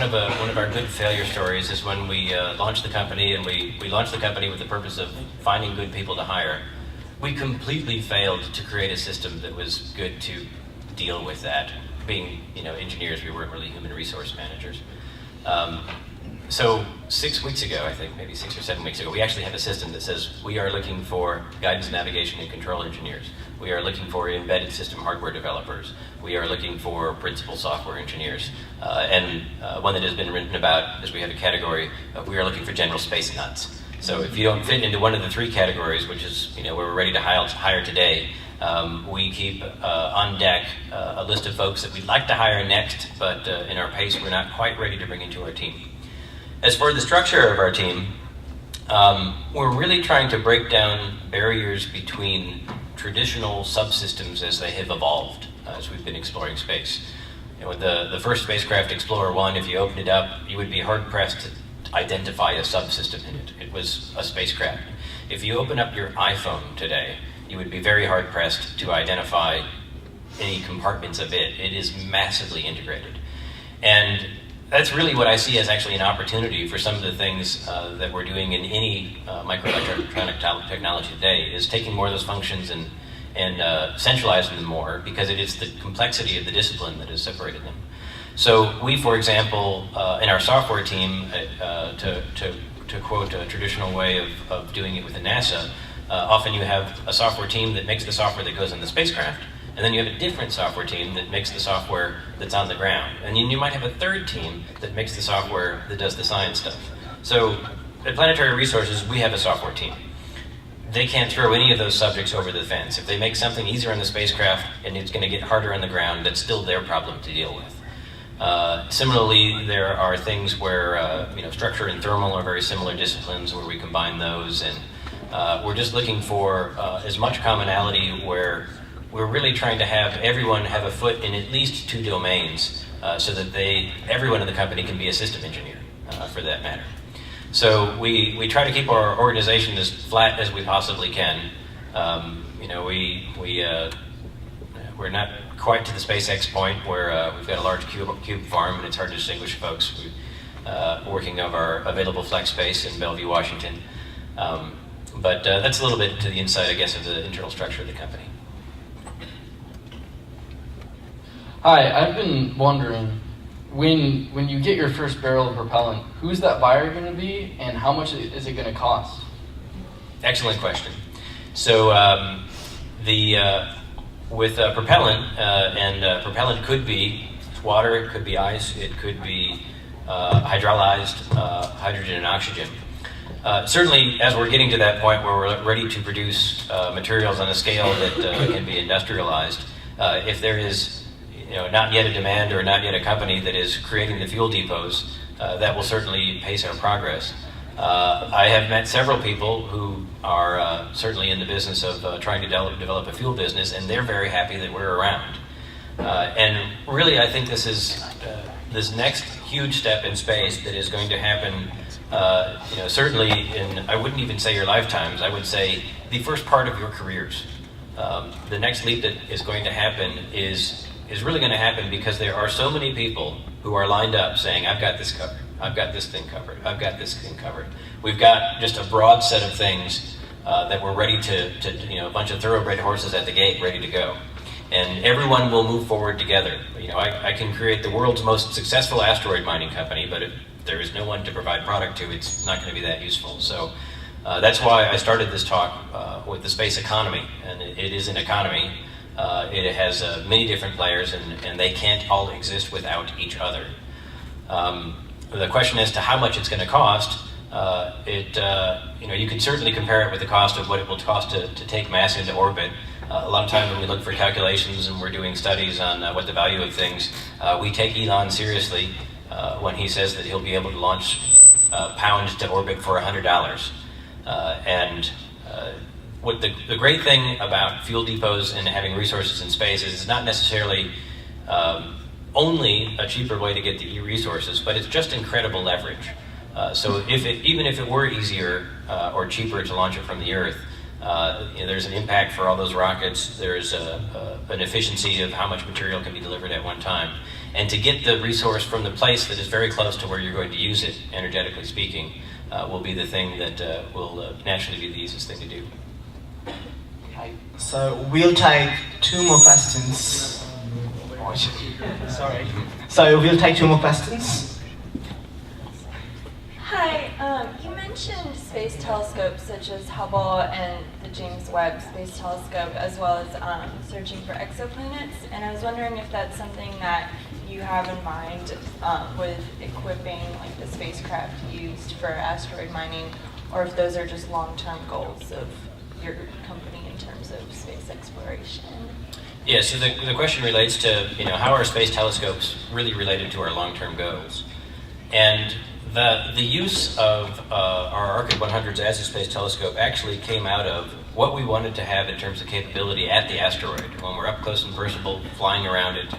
of our good failure stories is when we launched the company, and we launched the company with the purpose of finding good people to hire. We completely failed to create a system that was good to deal with that. Being, engineers, we weren't really human resource managers. So 6 weeks ago, I think, maybe 6 or 7 weeks ago, we actually have a system that says we are looking for guidance, navigation, and control engineers. We are looking for embedded system hardware developers. We are looking for principal software engineers. And one that has been written about is we have a category of we are looking for general space nuts. So if you don't fit into one of the 3 categories, which is where we're ready to hire today, we keep on deck a list of folks that we'd like to hire next, but in our pace, we're not quite ready to bring into our team. As for the structure of our team, we're really trying to break down barriers between traditional subsystems as they have evolved as we've been exploring space. The first spacecraft, Explorer 1, if you opened it up, you would be hard-pressed to identify a subsystem in it. It was a spacecraft. If you open up your iPhone today, you would be very hard-pressed to identify any compartments of it. It is massively integrated. And that's really what I see as actually an opportunity for some of the things that we're doing in any microelectronic technology today, is taking more of those functions and centralizing them more, because it is the complexity of the discipline that has separated them. So we, for example, in our software team, to quote a traditional way of doing it within NASA, often you have a software team that makes the software that goes on the spacecraft, and then you have a different software team that makes the software that's on the ground. And then you might have a third team that makes the software that does the science stuff. So at Planetary Resources, we have a software team. They can't throw any of those subjects over the fence. If they make something easier on the spacecraft and it's going to get harder on the ground, that's still their problem to deal with. Similarly, there are things where structure and thermal are very similar disciplines, where we combine those, and we're just looking for as much commonality where we're really trying to have everyone have a foot in at least 2 domains, so that everyone in the company can be a system engineer, for that matter. So we try to keep our organization as flat as we possibly can. We're not quite to the SpaceX point where we've got a large cube farm and it's hard to distinguish folks. We're working of our available flex space in Bellevue, Washington. But that's a little bit to the inside, I guess, of the internal structure of the company. Hi, I've been wondering, when you get your first barrel of propellant, who's that buyer going to be, and how much is it going to cost? Excellent question. So with propellant, and propellant could be water, it could be ice, it could be hydrolyzed hydrogen and oxygen. Certainly, as we're getting to that point where we're ready to produce materials on a scale that can be industrialized, if there is not yet a demand or not yet a company that is creating the fuel depots, that will certainly pace our progress. I have met several people who are certainly in the business of trying to develop a fuel business, and they're very happy that we're around. And really, I think this is this next huge step in space that is going to happen, certainly in, I wouldn't even say your lifetimes, I would say the first part of your careers. The next leap that is going to happen is really going to happen because there are so many people who are lined up saying, I've got this covered, I've got this thing covered, I've got this thing covered. We've got just a broad set of things that we're ready to a bunch of thoroughbred horses at the gate ready to go. And everyone will move forward together. I can create the world's most successful asteroid mining company, but if there is no one to provide product to, it's not going to be that useful. So that's why I started this talk with the space economy, and it is an economy. It has many different players, and they can't all exist without each other. The question as to how much it's going to cost, you can certainly compare it with the cost of what it will cost to take mass into orbit. A lot of times when we look for calculations and we're doing studies on what the value of things, we take Elon seriously when he says that he'll be able to launch pound to orbit for $100. What the great thing about fuel depots and having resources in space is it's not necessarily only a cheaper way to get the resources, but it's just incredible leverage. So even if it were easier or cheaper to launch it from the Earth, There's an impact for all those rockets. There's an efficiency of how much material can be delivered at one time. And to get the resource from the place that is very close to where you're going to use it, energetically speaking, will be the thing that will naturally be the easiest thing to do. Okay, so we'll take 2 more questions. Sorry. So we'll take 2 more questions. Hi, you mentioned space telescopes such as Hubble and the James Webb Space Telescope, as well as searching for exoplanets, and I was wondering if that's something that you have in mind with equipping like the spacecraft used for asteroid mining, or if those are just long-term goals of your company in terms of space exploration. Yeah, so the question relates to how are space telescopes really related to our long-term goals, and the use of our Orchid 100s as a space telescope actually came out of what we wanted to have in terms of capability at the asteroid when we're up close and personal, flying around it,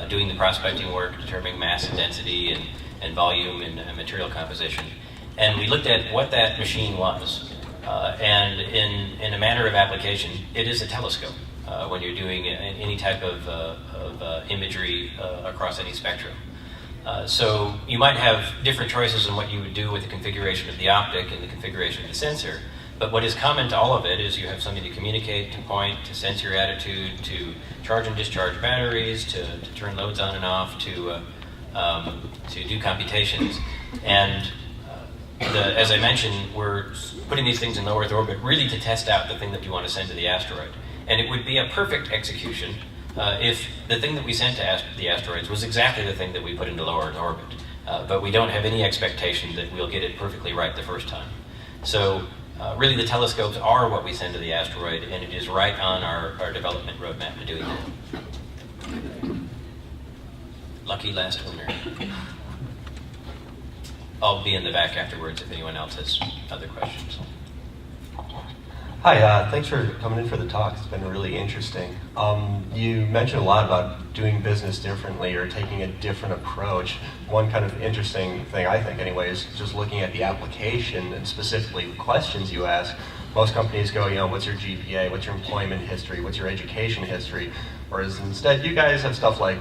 doing the prospecting work, determining mass and density and volume and material composition. And we looked at what that machine was. And in a manner of application, it is a telescope when you're doing any type of imagery across any spectrum. So you might have different choices in what you would do with the configuration of the optic and the configuration of the sensor, but what is common to all of it is you have something to communicate, to point, to sense your attitude, to charge and discharge batteries, to turn loads on and off, to do computations. And as I mentioned, we're putting these things in low Earth orbit really to test out the thing that we want to send to the asteroid. And it would be a perfect execution if the thing that we sent to the asteroids was exactly the thing that we put into low Earth orbit. But we don't have any expectation that we'll get it perfectly right the first time. So really the telescopes are what we send to the asteroid, and it is right on our development roadmap to doing that. Lucky last winner. I'll be in the back afterwards if anyone else has other questions. Hi, thanks for coming in for the talk. It's been really interesting. You mentioned a lot about doing business differently or taking a different approach. One kind of interesting thing, I think anyway, is just looking at the application and specifically the questions you ask. Most companies go, what's your GPA, what's your employment history, what's your education history? Whereas instead, you guys have stuff like,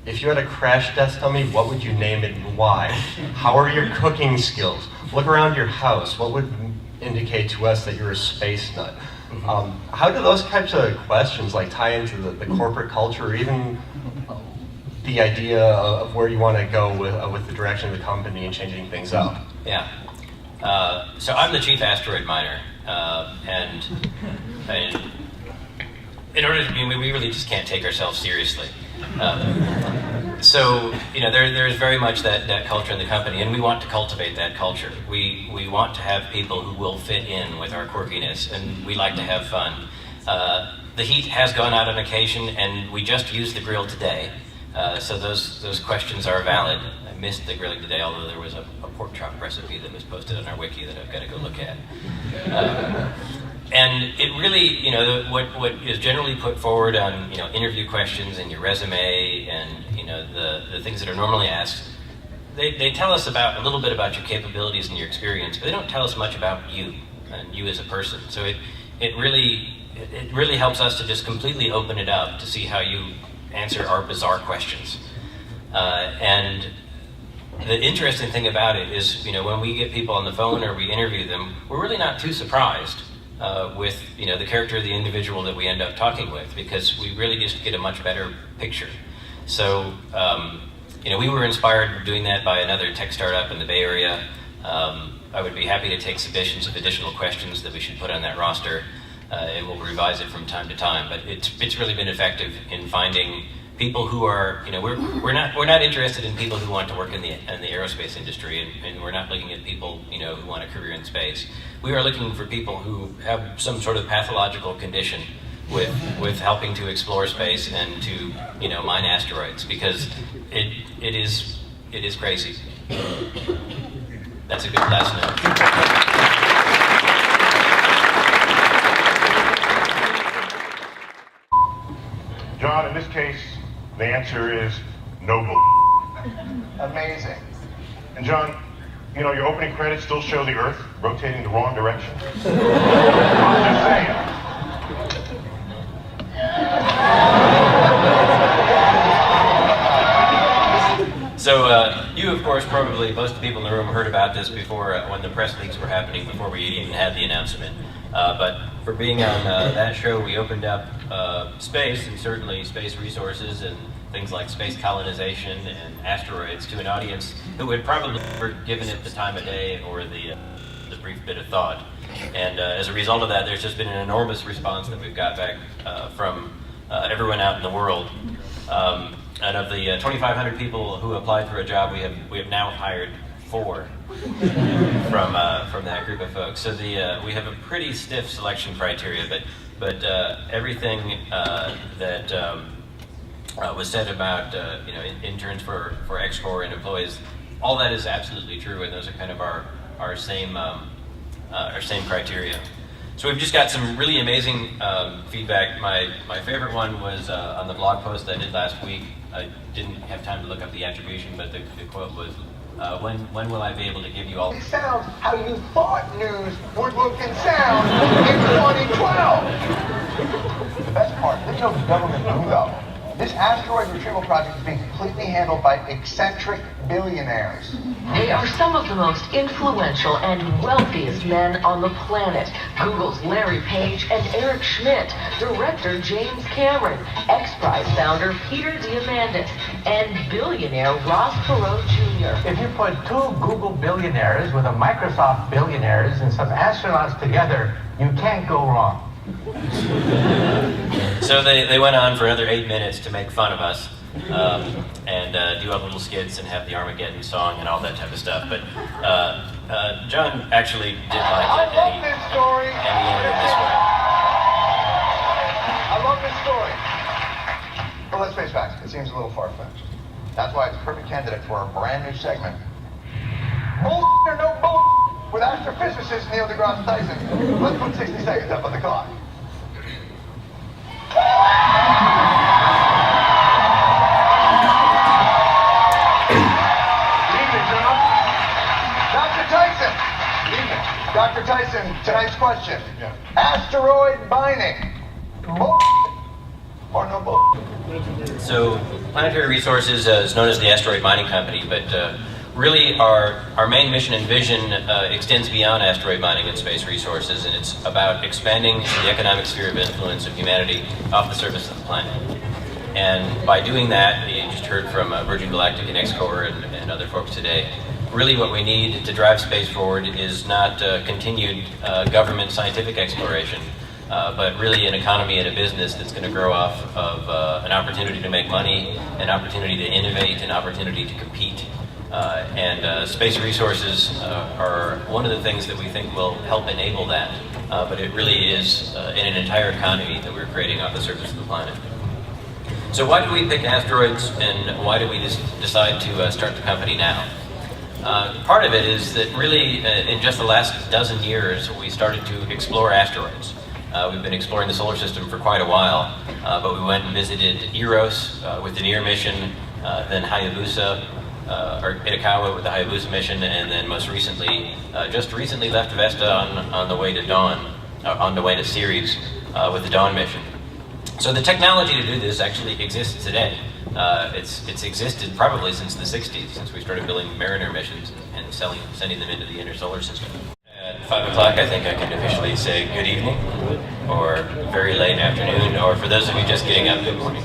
if you had a crash test dummy, what would you name it and why? How are your cooking skills? Look around your house. What would indicate to us that you're a space nut? How do those types of questions tie into the corporate culture, or even the idea of where you want to go with the direction of the company and changing things up? Yeah. So I'm the chief asteroid miner, and in order to be, we really just can't take ourselves seriously. So there is very much that culture in the company, and we want to cultivate that culture. We want to have people who will fit in with our quirkiness, and we like to have fun. The heat has gone out on occasion, and we just used the grill today, so those questions are valid. I missed the grilling today, although there was a pork chop recipe that was posted on our wiki that I've got to go look at. And it really, what is generally put forward on, interview questions and your resume and, the things that are normally asked, they tell us a little bit about your capabilities and your experience, but they don't tell us much about you and you as a person. So it really helps us to just completely open it up to see how you answer our bizarre questions. And the interesting thing about it is, when we get people on the phone or we interview them, we're really not too surprised with the character of the individual that we end up talking with, because we really just get a much better picture. So we were inspired doing that by another tech startup in the Bay Area. I would be happy to take submissions of additional questions that we should put on that roster, and we'll revise it from time to time. But it's really been effective in finding people who are, we're not interested in people who want to work in the aerospace industry, and we're not looking at people, who want a career in space. We are looking for people who have some sort of pathological condition with helping to explore space and to, mine asteroids, because it is crazy. That's a good last note. John, in this case, the answer is no. Amazing. And John, your opening credits still show the Earth rotating the wrong direction. I'm just saying. So you, of course, probably most people in the room heard about this before when the press leaks were happening, before we even had the announcement. But for being on that show, we opened up space, and certainly space resources and things like space colonization and asteroids, to an audience who had probably never given it the time of day or the brief bit of thought. And as a result of that, there's just been an enormous response that we've got back from everyone out in the world. And of the 2,500 people who applied for a job, we have now hired 4 from that group of folks. So we have a pretty stiff selection criteria, but everything that was said about interns for X-Corps and employees, all that is absolutely true, and those are kind of our same criteria. So we've just got some really amazing feedback. My favorite one was on the blog post I did last week. I didn't have time to look up the attribution, but the quote was, when will I be able to give you all... It sounds how you thought news would look and sound in 2012. The best part, this shows the government knew though. This asteroid retrieval project is being completely handled by eccentric billionaires. They are some of the most influential and wealthiest men on the planet. Google's Larry Page and Eric Schmidt, director James Cameron, X-Prize founder Peter Diamandis, and billionaire Ross Perot Jr. If you put 2 Google billionaires with a Microsoft billionaires and some astronauts together, you can't go wrong. So they went on for another 8 minutes to make fun of us and do all little skits and have the Armageddon song and all that type of stuff. But John actually did like it, and he ended it this way. I love this story. Well, let's face facts. It seems a little far-fetched. That's why it's a perfect candidate for a brand new segment. Bull or no bull with astrophysicist Neil deGrasse Tyson. Let's put 60 seconds up on the clock. Good evening, John. Dr. Tyson. Good evening. Dr. Tyson, tonight's question. Yeah. Asteroid mining. Bull or no bull? So Planetary Resources is known as the Asteroid Mining Company, but really our main mission and vision extends beyond asteroid mining and space resources, and it's about expanding the economic sphere of influence of humanity off the surface of the planet. And by doing that, you just heard from Virgin Galactic and X-Corps and other folks today, really what we need to drive space forward is not continued government scientific exploration, but really an economy and a business that's going to grow off of an opportunity to make money, an opportunity to innovate, an opportunity to compete. And space resources are one of the things that we think will help enable that, but it really is in an entire economy that we're creating off the surface of the planet. So why did we pick asteroids, and why did we decide to start the company now? Part of it is that really in just the last dozen years we started to explore asteroids. We've been exploring the solar system for quite a while, but we went and visited Eros with the NEAR mission, then Hayabusa, or Itokawa with the Hayabusa mission, and then most recently, just recently left Vesta on the way to Dawn, on the way to Ceres with the Dawn mission. So the technology to do this actually exists today. It's existed probably since the 60s, since we started building Mariner missions and sending them into the inner solar system. At 5 o'clock, I think I can officially say good evening, or very late afternoon, or for those of you just getting up, good morning.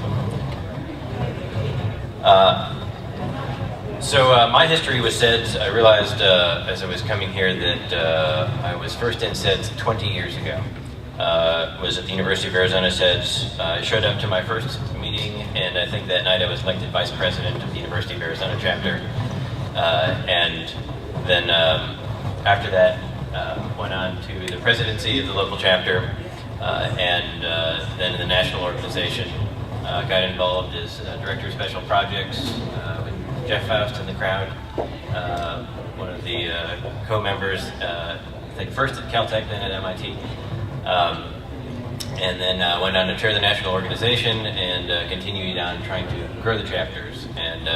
So my history with SEDS, I realized as I was coming here that I was first in SEDS 20 years ago. Was at the University of Arizona SEDS. I showed up to my first meeting, and I think that night I was elected vice president of the University of Arizona chapter. And then after that, went on to the presidency of the local chapter, and then in the national organization. Got involved as director of special projects with Jeff Faust in the crowd, one of the co-members, I think first at Caltech, then at MIT. And then went on to chair the national organization and continued on trying to grow the chapters. And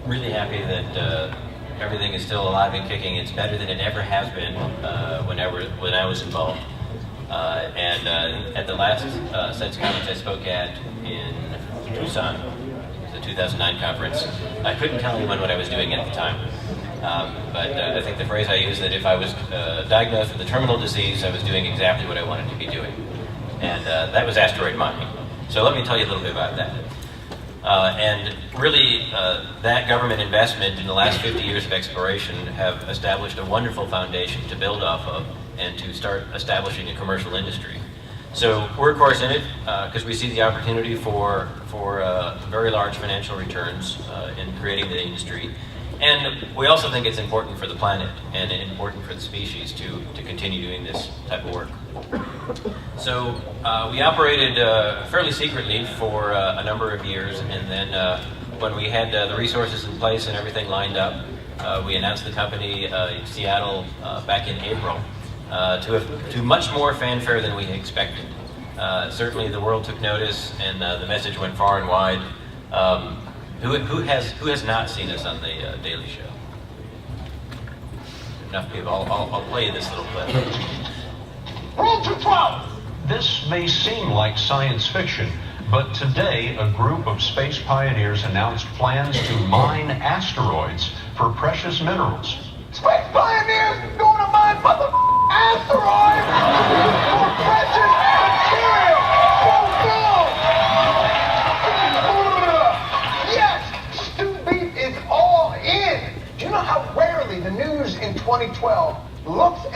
really happy that everything is still alive and kicking. It's better than it ever has been when I was involved. At the last SEDS conference I spoke at in Tucson, the 2009 conference, I couldn't tell anyone what I was doing at the time. But I think the phrase I used that if I was diagnosed with a terminal disease, I was doing exactly what I wanted to be doing. And that was asteroid mining. So let me tell you a little bit about that. And really, that government investment in the last 50 years of exploration have established a wonderful foundation to build off of and to start establishing a commercial industry. So we're of course in it because we see the opportunity for very large financial returns in creating the industry. And we also think it's important for the planet and important for the species to continue doing this type of work. So we operated fairly secretly for a number of years, and then when we had the resources in place and everything lined up, we announced the company in Seattle back in April to much more fanfare than we had expected. Certainly the world took notice, and the message went far and wide. Who has not seen us on the Daily Show? Enough people. I'll play you this little clip. Roll to 12! This may seem like science fiction, but today a group of space pioneers announced plans to mine asteroids for precious minerals. Space pioneers going to mine asteroids for precious material. Fulfilled. Yes, Stu Beef is all in. Do you know how rarely the news in 2012 looks and